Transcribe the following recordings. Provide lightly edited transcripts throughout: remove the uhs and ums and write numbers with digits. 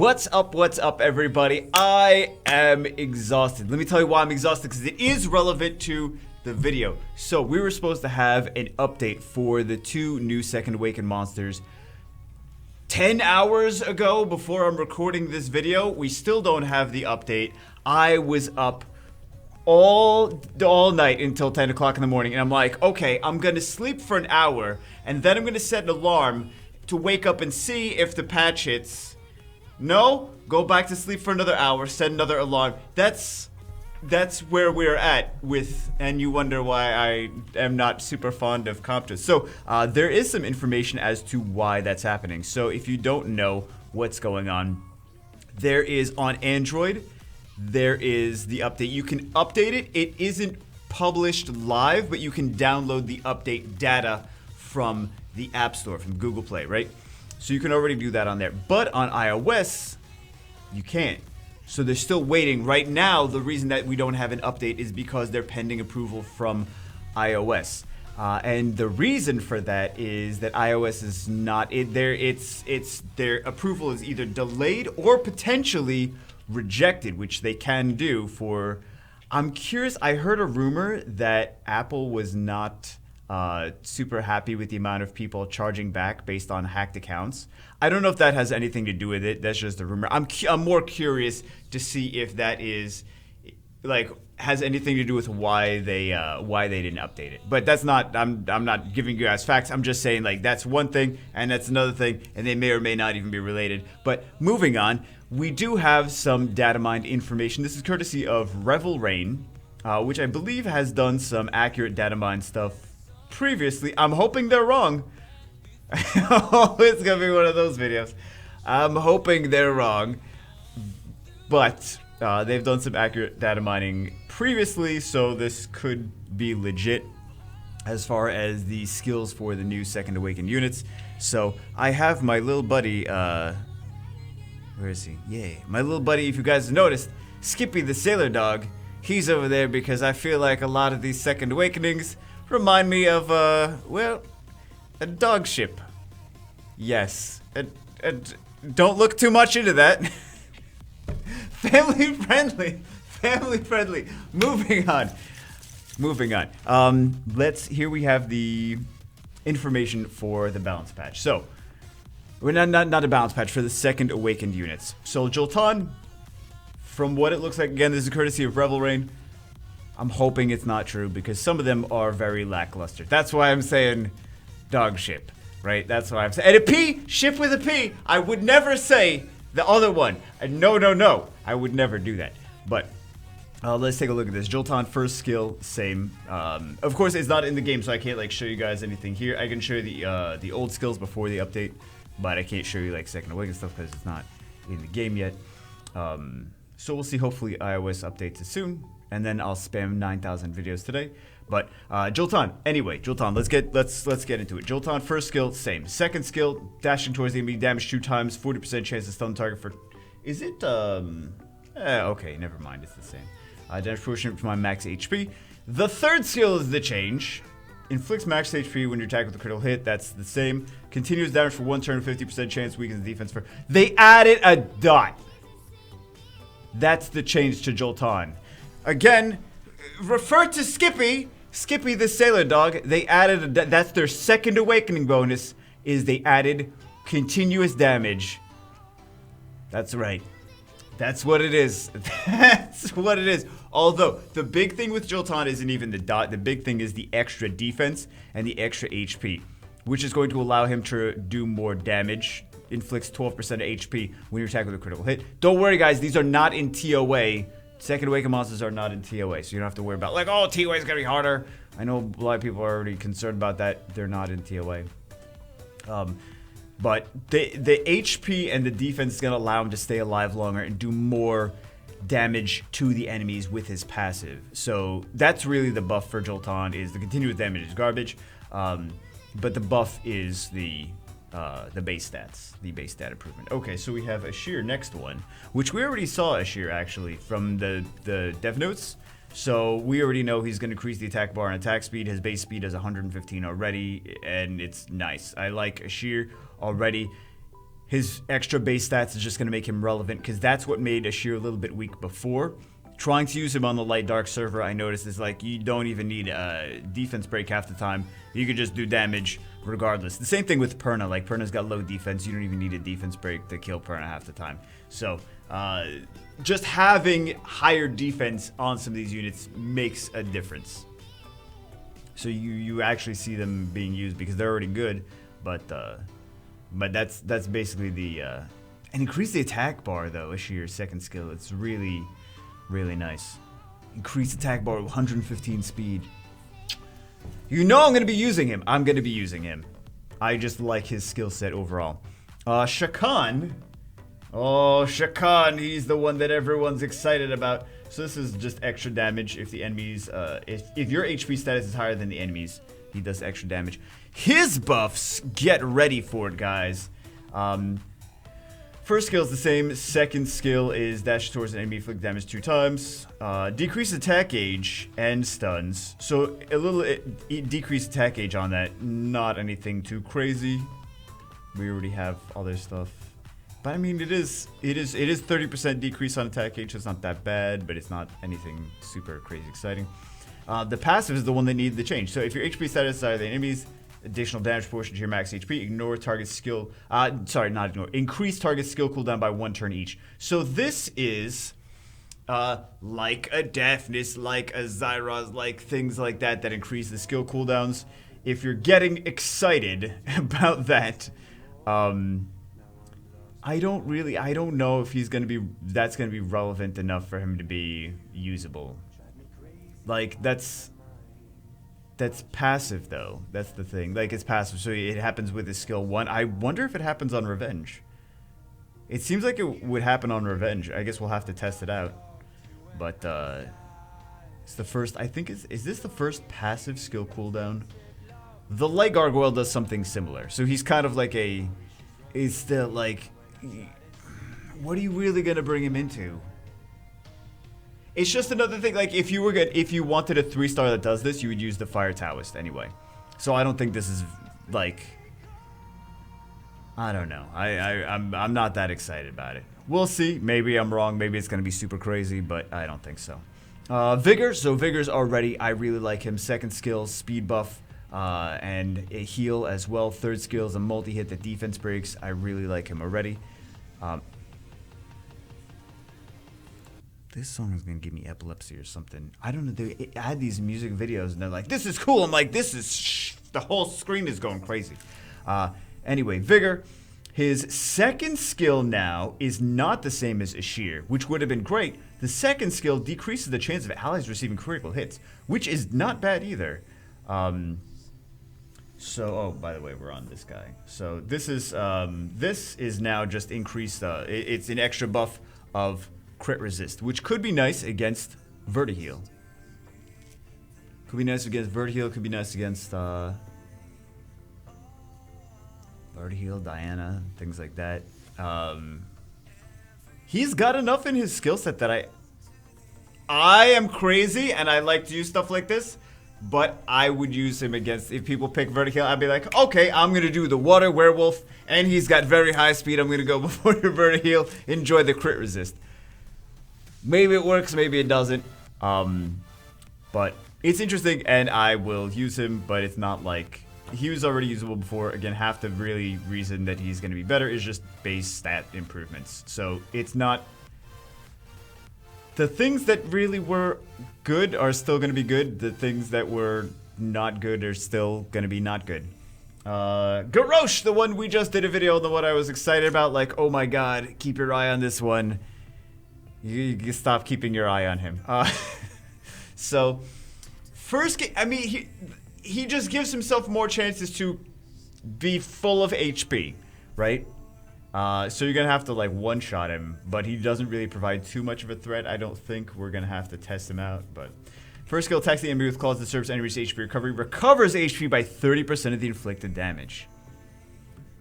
What's up, everybody? I am exhausted. Let me tell you why I'm exhausted, because it is relevant to the video. So we were supposed to have an update for the 2 new Second Awakened monsters 10 hours ago before I'm recording this video. We still don't have the update. I was up all night until 10 o'clock in the morning, and I'm like, okay, I'm gonna sleep for an hour, and then I'm gonna set an alarm to wake up and see if the patch hits. No, go back to sleep for another hour, set another alarm. That's where we're at with, and you wonder why I am not super fond of Comptos. So there is some information as to why that's happening. So if you don't know what's going on, there is on Android, there is the update. You can update it. It isn't published live, but you can download the update data from the App Store, from Google Play, right? So you can already do that on there. But on iOS, you can't. So they're still waiting. Right now, the reason that we don't have an update is because they're pending approval from iOS. And the reason for that is that iOS is not their approval is either delayed or potentially rejected, which they can do for. I'm curious. I heard a rumor that Apple was not super happy with the amount of people charging back based on hacked accounts. I don't know if that has anything to do with it. That's just a rumor. I'm more curious to see if that is has anything to do with why they didn't update it. But that's not. I'm not giving you guys facts. I'm just saying that's one thing and that's another thing, and they may or may not even be related. But moving on, we do have some datamined information. This is courtesy of RevelRain, which I believe has done some accurate datamined stuff previously. I'm hoping they're wrong. It's gonna be one of those videos. I'm hoping they're wrong, but they've done some accurate data mining previously, so this could be legit as far as the skills for the new Second Awakened units. So I have my little buddy, where is he? Yay, my little buddy, if you guys have noticed, Skippy the Sailor Dog. He's over there because I feel like a lot of these Second Awakenings remind me of, well, a dog ship. Yes. Don't look too much into that. Family friendly. Family friendly. Moving on. Here we have the information for the balance patch. So, we're not a balance patch, for the Second Awakened units. So, Jolt On, from what it looks like, again, this is courtesy of RevelRain. I'm hoping it's not true because some of them are very lackluster. That's why I'm saying dog ship, right? That's why I'm saying. And a P, ship with a P. I would never say the other one. No. I would never do that. But let's take a look at this. Jolt On first skill, same. Of course, it's not in the game, so I can't show you guys anything here. I can show you the old skills before the update, but I can't show you Second Awakened stuff because it's not in the game yet. So we'll see. Hopefully, iOS updates it soon. And then I'll spam 9,000 videos today. But Jolt On. Anyway, Jolt On. Let's get into it. Jolt On first skill, same. Second skill, dashing towards the enemy, damage 2 times, 40% chance to stun target for. Is it okay, never mind. It's the same. Damage proportionate to my max HP. The third skill is the change. Inflicts max HP when you attack with a critical hit. That's the same. Continuous damage for 1 turn, 50% chance weakens defense for. They added a dot. That's the change to Jolt On. Again, refer to Skippy the Sailor Dog. They added that's their Second Awakening bonus, is they added continuous damage. That's right. That's what it is. That's what it is. Although the big thing with Jolt On isn't even the dot. The big thing is the extra defense and the extra HP, which is going to allow him to do more damage. Inflicts 12% of HP when you attack with a critical hit. Don't worry, guys. These are not in TOA. Second Awakened monsters are not in TOA, so you don't have to worry about oh, TOA is gonna be harder. I know a lot of people are already concerned about that. They're not in TOA. But the HP and the defense is gonna allow him to stay alive longer and do more damage to the enemies with his passive. So that's really the buff for Jolt On, is the continuous damage is garbage, but the buff is the base stats, the base stat improvement. Okay, so we have a Shear next one, which we already saw a Shear actually from the dev notes. So we already know he's going to increase the attack bar and attack speed. His base speed is 115 already, and it's nice. I like a Shear already. His extra base stats is just going to make him relevant because that's what made a Shear a little bit weak before. Trying to use him on the light dark server, I noticed is like you don't even need a defense break half the time. You could just do damage regardless. The same thing with Perna. Like Perna's got low defense. You don't even need a defense break to kill Perna half the time. So just having higher defense on some of these units makes a difference. So you actually see them being used because they're already good, but that's basically the and increase the attack bar though. Shear's second skill. It's really nice. Increase attack bar 115 speed. You know I'm gonna be using him. I'm gonna be using him. I just like his skill set overall. Chacon. Oh, Chacon. He's the one that everyone's excited about. So this is just extra damage if the enemies, if your HP status is higher than the enemies, he does extra damage. His buffs, get ready for it, guys. First skill is the same. Second skill is dash towards an enemy, inflict damage 2 times. Decrease attack gauge and stuns. So a little decreased attack gauge on that. Not anything too crazy. We already have other stuff. But I mean, it is 30% decrease on attack gauge. So it's not that bad, but it's not anything super crazy exciting. The passive is the one that needed the change. So if your HP status is higher than enemies, additional damage proportion to your max HP, ignore target skill, sorry, not ignore, increase target skill cooldown by 1 turn each. So this is like a Deafness, like a Zyros, like things like that increase the skill cooldowns. If you're getting excited about that, I don't know if that's gonna be relevant enough for him to be usable. Like that's passive though. That's the thing. Like it's passive, so it happens with his skill 1. I wonder if it happens on Revenge. It seems like it would happen on Revenge. I guess we'll have to test it out. But it's the first. I think is this the first passive skill cooldown? The Light Gargoyle does something similar. So he's kind of like is still like, what are you really gonna bring him into? It's just another thing. Like if you wanted a 3-star that does this, you would use the Fire Taoist anyway. So I don't think this is like, I don't know. I'm not that excited about it. We'll see. Maybe I'm wrong. Maybe it's gonna be super crazy, but I don't think so. Vigor. So Vigor's already. I really like him. Second skill, speed buff. And a heal as well. Third skill is a multi-hit that defense breaks. I really like him already. This song is gonna give me epilepsy or something. I don't know. They add these music videos and they're like, "This is cool." I'm like, "This is the whole screen is going crazy." Anyway, Vigor. His second skill now is not the same as Shear, which would have been great. The second skill decreases the chance of allies receiving critical hits, which is not bad either. So, oh, by the way, we're on this guy. So this is now just increased. It's an extra buff of crit resist, which could be nice against Vertiheal. Could be nice against Vertiheal. Could be nice against Vertiheal, Diana, things like that. He's got enough in his skill set that I am crazy and I like to use stuff like this. But I would use him against, if people pick Vertiheal, I'd be like, okay, I'm going to do the Water Werewolf, and he's got very high speed. I'm going to go before your Vertiheal. Enjoy the crit resist. Maybe it works, maybe it doesn't. But it's interesting, and I will use him, but it's not like, he was already usable before. Again, half the really reason that he's going to be better is just base stat improvements. So it's not... The things that really were good are still going to be good. The things that were not good are still going to be not good. Garrosh, the one we just did a video on, the one I was excited about. Like, oh my god, keep your eye on this one. You stop keeping your eye on him. So, first, I mean, he just gives himself more chances to be full of HP, right? So you're going to have to like one-shot him, but he doesn't really provide too much of a threat. I don't think we're going to have to test him out, but... First skill, attacks the enemy with claws that serves enemy's HP recovery. Recovers HP by 30% of the inflicted damage.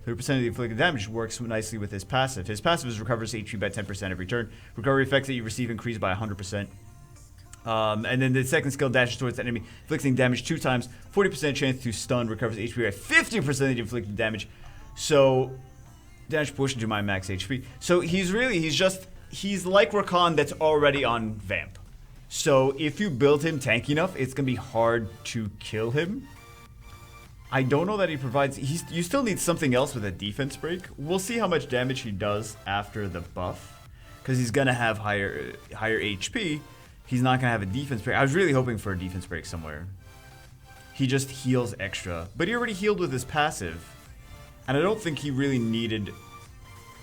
30% of the inflicted damage works nicely with his passive. His passive is recovers HP by 10% every turn. Recovery effects that you receive increase by 100%. And then the second skill dashes towards the enemy, inflicting damage 2 times. 40% chance to stun, recovers HP by 50% of the inflicted damage. So... Damage proportion to my max HP. So he's like Rakan that's already on Vamp. So if you build him tanky enough, it's going to be hard to kill him. I don't know that he provides... You still need something else with a defense break. We'll see how much damage he does after the buff. Because he's going to have higher HP. He's not going to have a defense break. I was really hoping for a defense break somewhere. He just heals extra. But he already healed with his passive. And I don't think he really needed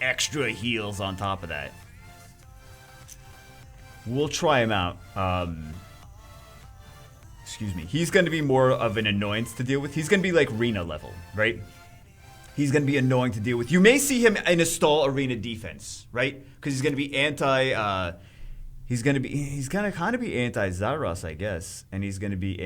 extra heals on top of that. We'll try him out. Excuse me. He's going to be more of an annoyance to deal with. He's going to be like Rena level, right? He's going to be annoying to deal with. You may see him in a stall arena defense, right? Because he's going to be he's going to kind of be anti-Zaros, I guess. And he's going to be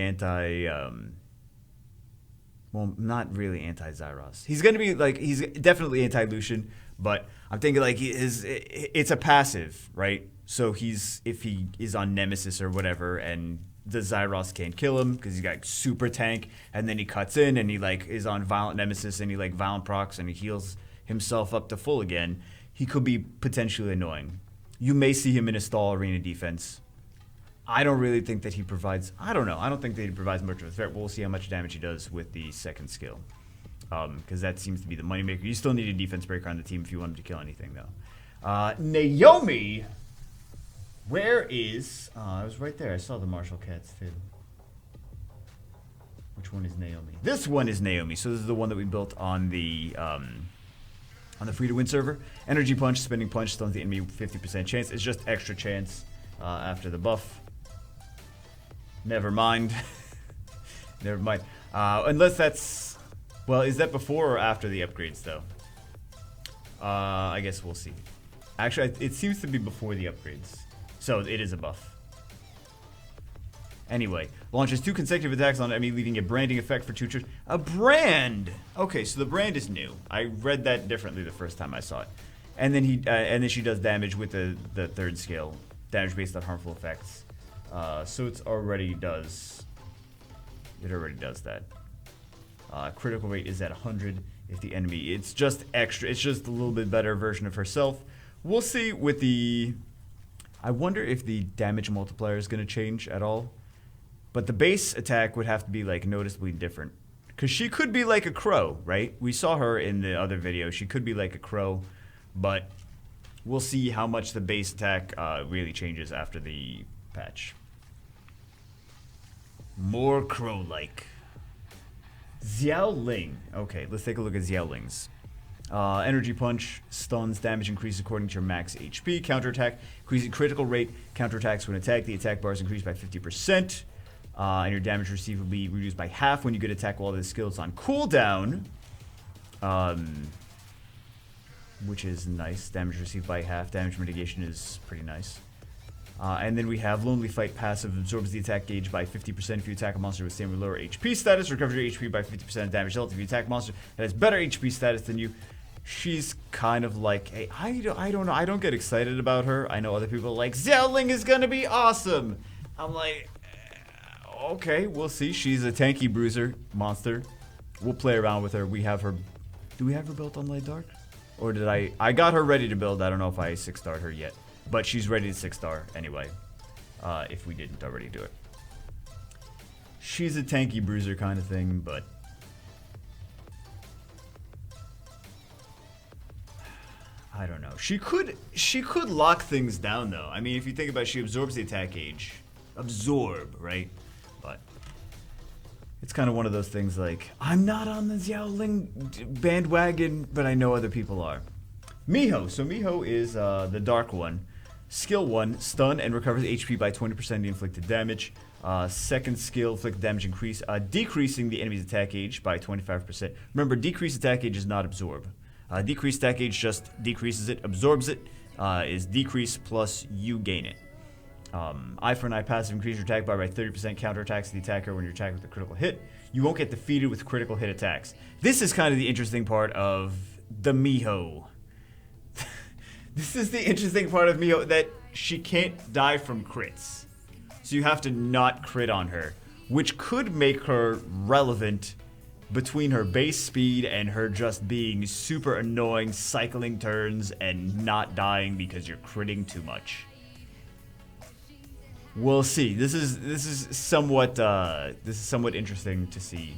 well, not really anti-Zaros. He's going to be like, he's definitely anti-Lucian, but I'm thinking like it's a passive, right? So if he is on Nemesis or whatever, and the Zyros can't kill him because he's got super tank, and then he cuts in and he like is on Violent Nemesis and he like Violent procs and he heals himself up to full again, he could be potentially annoying. You may see him in a stall arena defense. I don't really think that he provides... I don't know. I don't think that he provides much of a threat. We'll see how much damage he does with the second skill. Because that seems to be the moneymaker. You still need a defense breaker on the team if you want him to kill anything, though. Naomi! Where is... I was right there. I saw the Marshall Cats, too. Which one is Naomi? This one is Naomi. So this is the one that we built on the free-to-win server. Energy Punch, Spinning Punch, stuns the enemy with 50% chance. It's just extra chance after the buff. Never mind. Never mind. Unless that's... Well, is that before or after the upgrades, though? I guess we'll see. Actually, it seems to be before the upgrades. So, it is a buff. Anyway, launches 2 consecutive attacks on enemy, leaving a branding effect for 2 turns. A brand! Okay, so the brand is new. I read that differently the first time I saw it. And then she does damage with the third skill. Damage based on harmful effects. So it already does that. Critical rate is at 100 if the enemy... It's just extra. It's just a little bit better version of herself. We'll see with the... I wonder if the damage multiplier is going to change at all. But the base attack would have to be like noticeably different. Because she could be like a crow, right? We saw her in the other video. She could be like a crow. But we'll see how much the base attack really changes after the patch. More crow-like. Xiao Ling. Okay, let's take a look at Xiao Ling's. Energy Punch, stuns, damage increases according to your max HP. Counterattack, increasing critical rate. Counterattacks when attacked. The attack bar is increased by 50%. And your damage received will be reduced by half when you get attack while the skill is on cooldown. Which is nice. Damage received by half. Damage mitigation is pretty nice. And then we have Lonely Fight passive, absorbs the attack gauge by 50% if you attack a monster with same or lower HP status, recovers your HP by 50% of damage dealt if you attack a monster that has better HP status than you. She's kind of like, hey, I don't know, I don't get excited about her. I know other people are like, Xiao Ling is gonna be awesome. I'm like, okay, we'll see. She's a tanky bruiser monster. We'll play around with her. We have her, do we have her built on Light Dark? Or did I got her ready to build. I don't know if I 6-starred her yet. But she's ready to 6-star anyway, if we didn't already do it. She's a tanky bruiser kind of thing, but... I don't know. She could lock things down, though. I mean, if you think about it, she absorbs the attack gauge. Absorb, right? But... It's kind of one of those things like, I'm not on the Xiao Ling bandwagon, but I know other people are. Miho. So Miho is the dark one. Skill 1, stun and recovers HP by 20% of the inflicted damage. Second skill, inflicted damage increase, decreasing the enemy's attack gauge by 25%. Remember, decreased attack gauge is not absorb. Decreased attack gauge just decreases it. Absorbs it is decrease plus you gain it. Eye for an eye passive, increase your attack bar by 30%, counterattacks the attacker when you're attacked with a critical hit. You won't get defeated with critical hit attacks. This is kind of the interesting part of the Miho. This is the interesting part of Miho, that she can't die from crits. So you have to not crit on her, which could make her relevant between her base speed and her just being super annoying, cycling turns and not dying because you're critting too much. We'll see. This is somewhat interesting to see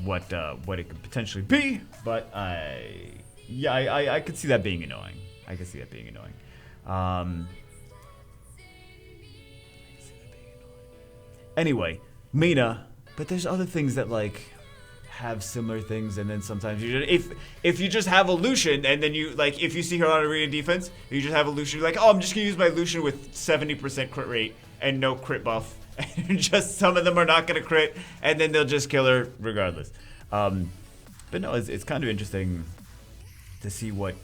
what it could potentially be, but I could see that being annoying. Anyway, Mina, but there's other things that like have similar things, and then sometimes you just, if you just have a Lucian, and then you like if you see her on arena defense, you just have a Lucian, you're like, oh, I'm just gonna use my Lucian with 70% crit rate and no crit buff, and just some of them are not gonna crit, and then they'll just kill her regardless. But no, it's kind of interesting to see what,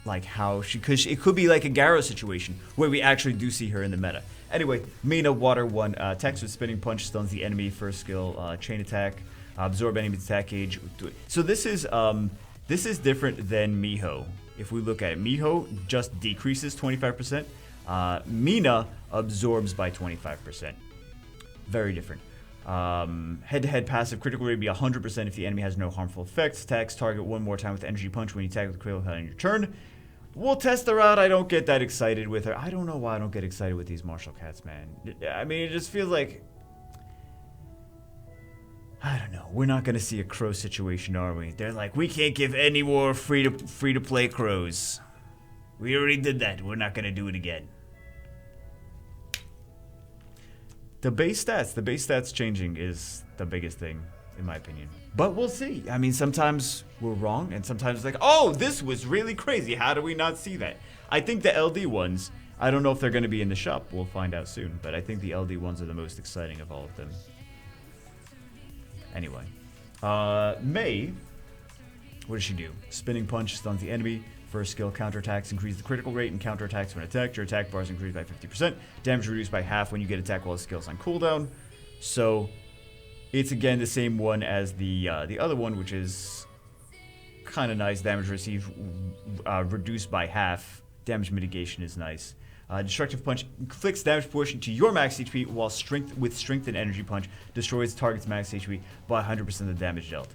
like how she, cause it could be like a Garo situation where we actually do see her in the meta. Anyway, Mina Water 1 attacks with Spinning Punch, stuns the enemy, first skill, chain attack, absorb enemy attack gauge. So this is different than Miho. If we look at it, Miho just decreases 25%. Mina absorbs by 25%. Very different. Head-to-head passive critical rate would be 100% if the enemy has no harmful effects. Attacks target one more time with energy punch when you attack with critical head on your turn. We'll test her out. I don't get that excited with her. I don't know why I don't get excited with these martial cats, man. I mean, it just feels like, I don't know. We're not gonna see a crow situation, are we? They're like, we can't give any more free to play crows. We already did that. We're not gonna do it again. The base stats changing is the biggest thing, in my opinion. But we'll see. I mean, sometimes we're wrong, and sometimes it's like, oh, this was really crazy. How do we not see that? I think the LD ones, I don't know if they're going to be in the shop. We'll find out soon. But I think the LD ones are the most exciting of all of them. Anyway. May, what does she do? Spinning Punch stuns the enemy. First skill, counterattacks increase the critical rate, and counterattacks when attacked. Your attack bars increase by 50%. Damage reduced by half when you get attack while the skill's on cooldown. So it's again the same one as the other one, which is kind of nice. Damage received reduced by half. Damage mitigation is nice. Destructive Punch inflicts damage proportion to your max HP, while Strength and Energy Punch destroys target's max HP by 100% of the damage dealt.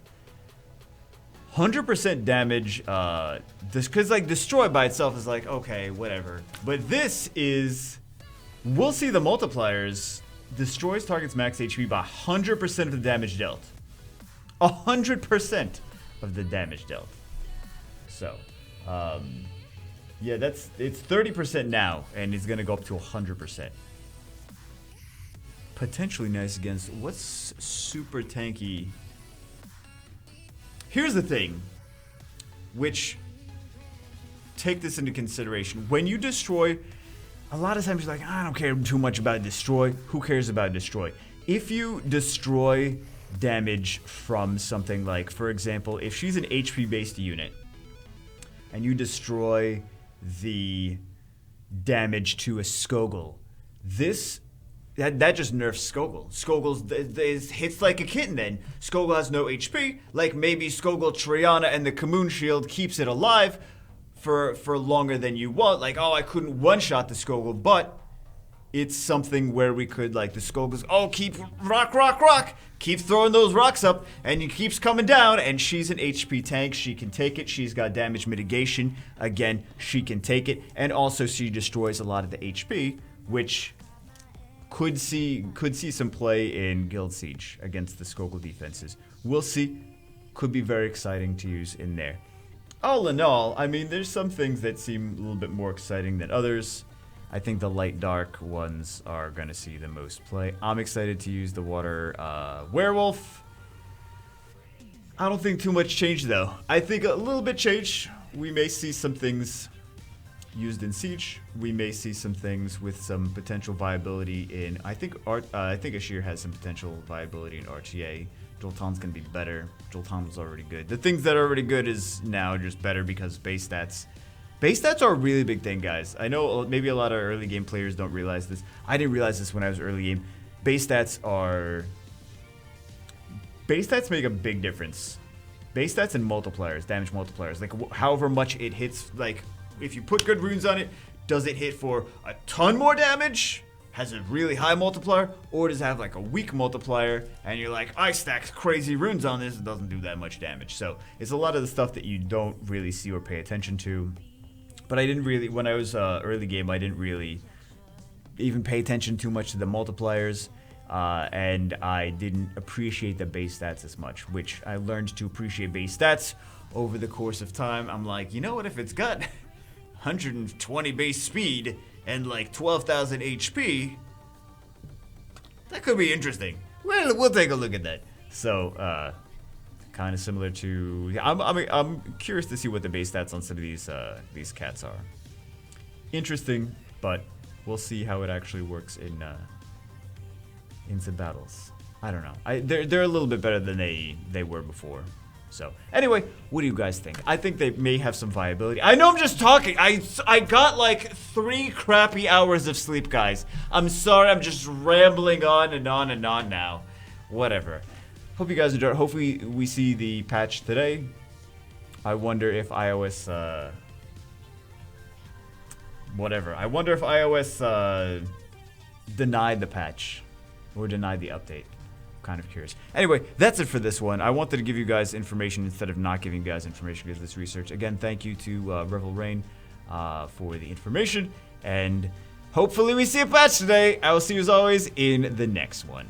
100% damage, because like destroy by itself is like, okay, whatever. But this is, we'll see the multipliers. Destroys target's max HP by 100% of the damage dealt. 100% of the damage dealt. So, yeah, it's 30% now, and it's gonna go up to 100%. Potentially nice against what's super tanky. Here's the thing, which, take this into consideration. When you destroy, a lot of times you're like, I don't care too much about destroy. Who cares about destroy? If you destroy damage from something like, for example, if she's an HP-based unit, and you destroy the damage to a Skogul, that just nerfs Skogul. Skogul hits like a kitten then. Skogul has no HP. Like maybe Skogul Triana and the Commune Shield keeps it alive for longer than you want. Like, oh, I couldn't one-shot the Skogul, but it's something where we could, like, the Skogul's, oh, keep rock. Keep throwing those rocks up, and it keeps coming down, and she's an HP tank. She can take it. She's got damage mitigation. Again, she can take it. And also she destroys a lot of the HP, which could see some play in Guild Siege against the Skogul defenses. We'll see. Could be very exciting to use in there. All in all, I mean, there's some things that seem a little bit more exciting than others. I think the light dark ones are going to see the most play. I'm excited to use the water werewolf. I don't think too much change though. I think a little bit change. We may see some things used in Siege. We may see some things with some potential viability in, I think a Shear has some potential viability in RTA. Jolt On's going to be better. Jolt On was already good. The things that are already good is now just better because base stats. Base stats are a really big thing, guys. I know maybe a lot of early game players don't realize this. I didn't realize this when I was early game. Base stats make a big difference. Base stats and multipliers, damage multipliers. Like however much it hits, like if you put good runes on it, does it hit for a ton more damage? has a really high multiplier, or does it have like a weak multiplier, and you're like, I stacked crazy runes on this, it doesn't do that much damage. So it's a lot of the stuff that you don't really see or pay attention to. But I didn't really, when I was early game, I didn't really even pay attention too much to the multipliers, and I didn't appreciate the base stats as much, which I learned to appreciate base stats over the course of time. I'm like, you know what, if it's got 120 base speed and like 12,000 HP, that could be interesting. Well, we'll take a look at that. So, kind of similar to, I'm curious to see what the base stats on some of these cats are. Interesting, but we'll see how it actually works in some battles. I don't know. They're a little bit better than they were before. So anyway, what do you guys think? I think they may have some viability. I know I'm just talking. I got like 3 crappy hours of sleep, guys. I'm sorry, I'm just rambling on and on and on now. Whatever. Hope you guys enjoyed. Hopefully we see the patch today. I wonder if iOS whatever. I wonder if iOS denied the patch or denied the update. Kind of curious. Anyway, that's it for this one. I wanted to give you guys information instead of not giving you guys information because of this research. Again, thank you to RevelRain for the information, and hopefully we see a patch today. I will see you as always in the next one.